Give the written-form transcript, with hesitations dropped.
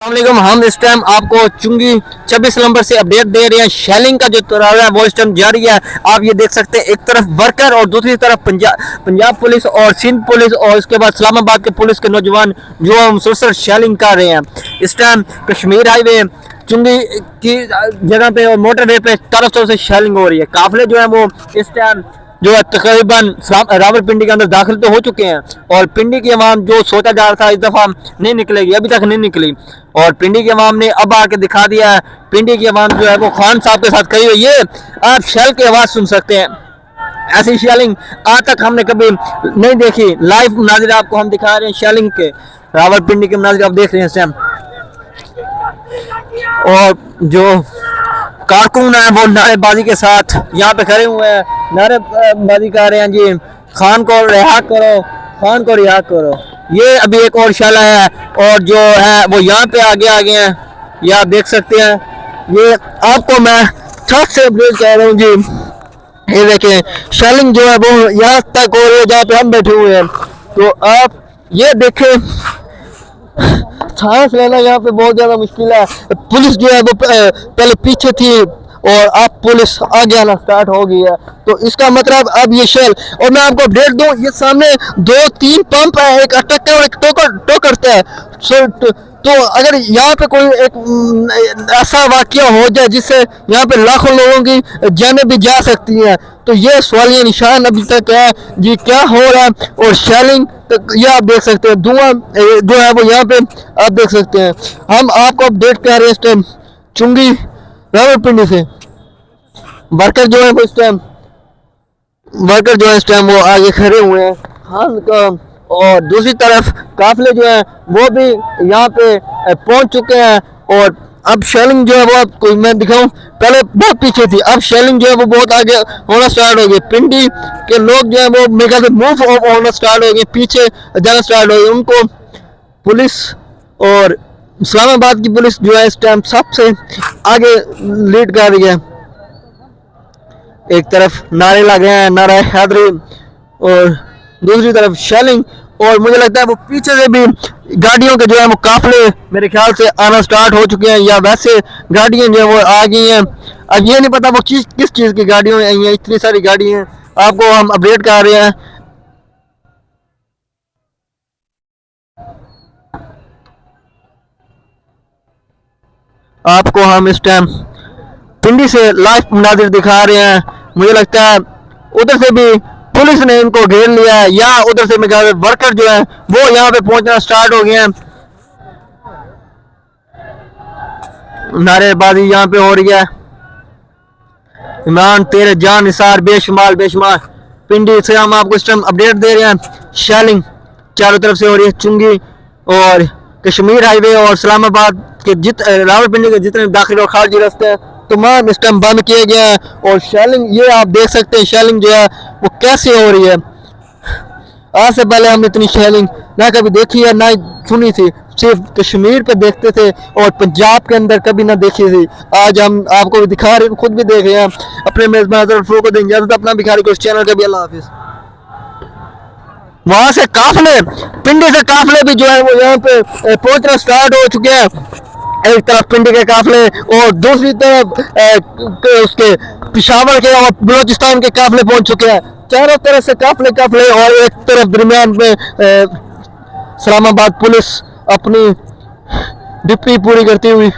अस्सलाम, हम इस टाइम आपको चुंगी 26 नंबर से अपडेट दे रहे हैं। शेलिंग का जो तरारा है वो इस टाइम जारी है। आप ये देख सकते हैं, एक तरफ वर्कर और दूसरी तरफ पंजाब पुलिस और सिंध पुलिस और उसके बाद इस्लामाबाद के पुलिस के नौजवान जो है मुसलसल शेलिंग कर रहे हैं। इस टाइम कश्मीर हाईवे चुंगी की जगह पे और मोटरवे पे तरफ से शेलिंग हो रही है। काफिले जो है वो इस टाइम जो है तकरीबन रावलपिंडी के अंदर दाखिल तो हो चुके हैं और पिंडी की अवाम जो सोचा जा रहा था इस दफ़ा नहीं निकलेगी, अभी तक नहीं निकली और पिंडी की अवाम ने अब आके दिखा दिया है। पिंडी की अवाम जो है वो खान साहब के साथ खड़ी हुई है। आप शेल की आवाज़ सुन सकते हैं, ऐसी शेलिंग आज तक हमने कभी नहीं देखी। लाइव मुनाजिर आपको हम दिखा रहे हैं शेलिंग के, रावलपिंडी के मुनाजिर आप देख रहे हैं सैम। और जो कारकुन है वो नारेबाजी के साथ यहाँ पे खड़े हुए हैं, नारेबाजी कर रहे हैं जी, खान को रिहा करो, खान को रिहा करो। ये अभी एक और शाला है और जो है वो यहाँ पे आगे हैं, ये आप देख सकते हैं। ये आपको मैं छत से अपडेट कह रहा हूँ जी। ये देखें शेलिंग जो है वो यहाँ तक हो रही है जहाँ पे हम बैठे हुए हैं। तो आप ये देखें, सांस लेना यहाँ पे बहुत ज्यादा मुश्किल है। पुलिस जो है वो पहले पीछे थी और अब पुलिस आगे आना स्टार्ट हो गई है। तो इसका मतलब अब ये शेल, और मैं आपको अपडेट दूं, ये सामने 2-3 पंप है, एक अटक है और एक टोकरता है। तो अगर यहाँ पे कोई एक ऐसा वाकया हो जाए जिससे यहाँ पे लाखों लोगों की जानें भी जा सकती हैं, तो ये सवालिया निशान अभी तक है जी, क्या हो रहा है। और शेलिंग तक ये आप देख सकते हैं, धुआं जो है वो यहाँ पे आप देख सकते हैं। हम आपको अपडेट कर रहे हैं इस टाइम चुंगी रावलपिंडी से। वर्कर जो है वो इस टाइम वो आगे खड़े हुए हैं खान का, और दूसरी तरफ काफिले जो है वो भी यहाँ पे पहुंच चुके हैं। और अब शेलिंग जो है वो आपको मैं दिखाऊं, पहले बहुत पीछे थी, अब शेलिंग जो है वो बहुत आगे होना स्टार्ट हो गई। पिंडी के लोग जो है वो मेरे ख्याल से मूव होना स्टार्ट हो गए, पीछे जाना स्टार्ट हो गए। उनको पुलिस और इस्लामाबाद की पुलिस जो है इस टाइम सबसे आगे लीड कर रही है। एक तरफ नारे लगे हैं, नारा हैदरी, और दूसरी तरफ शेलिंग। और मुझे लगता है वो पीछे से भी गाड़ियों के जो है वो काफिले मेरे ख्याल से आना स्टार्ट हो चुके हैं, या वैसे गाड़ियां जो है वो आ गई हैं। अब ये नहीं पता वो किस चीज़ की गाड़ियां आई हैं, इतनी सारी गाड़ी हैं, आपको हम अपडेट कर रहे हैं। आपको हम इस टाइम पिंडी से लाइव मुनाजिर दिखा रहे हैं। मुझे लगता है उधर से भी पुलिस ने इनको घेर लिया है, या उधर से मेरे वर्कर जो है वो यहाँ पे पहुंचना स्टार्ट हो गए हैं। नारेबाजी यहाँ पे हो रही है, ईमान तेरे जान निसार बेशुमार बेशुमार। पिंडी से हम आपको इस टाइम अपडेट दे रहे हैं। शेलिंग चारों तरफ से हो रही है। चुंगी और कश्मीर हाईवे और इस्लामाबाद के रावलपिंडी के जितने दाखिल और खारजी रास्ते हैं तमाम इस टाइम बंद किए गए हैं। और शेलिंग ये आप देख सकते हैं, शेलिंग जो है वो कैसे हो रही है। आज से पहले हमने इतनी शेलिंग ना कभी देखी है ना सुनी थी, सिर्फ कश्मीर पे देखते थे और पंजाब के अंदर कभी ना देखी थी। आज हम आपको भी दिखा रहे हैं, खुद भी देख रहे हैं। अपने मेजबान को देंगे अपना भिखारी को इस चैनल का भी अल्लाह हाफिज। वहां से काफिले, पिंडी से काफिले भी जो है वो यहाँ पे पहुंचना स्टार्ट हो चुके हैं। एक तरफ पिंडी के काफिले और दूसरी तरफ उसके पिशावर के और बलोचिस्तान के काफिले पहुंच चुके हैं। चारों तरफ से काफिले और एक तरफ दरमियान में इस्लामाबाद पुलिस अपनी ड्यूटी पूरी करती हुई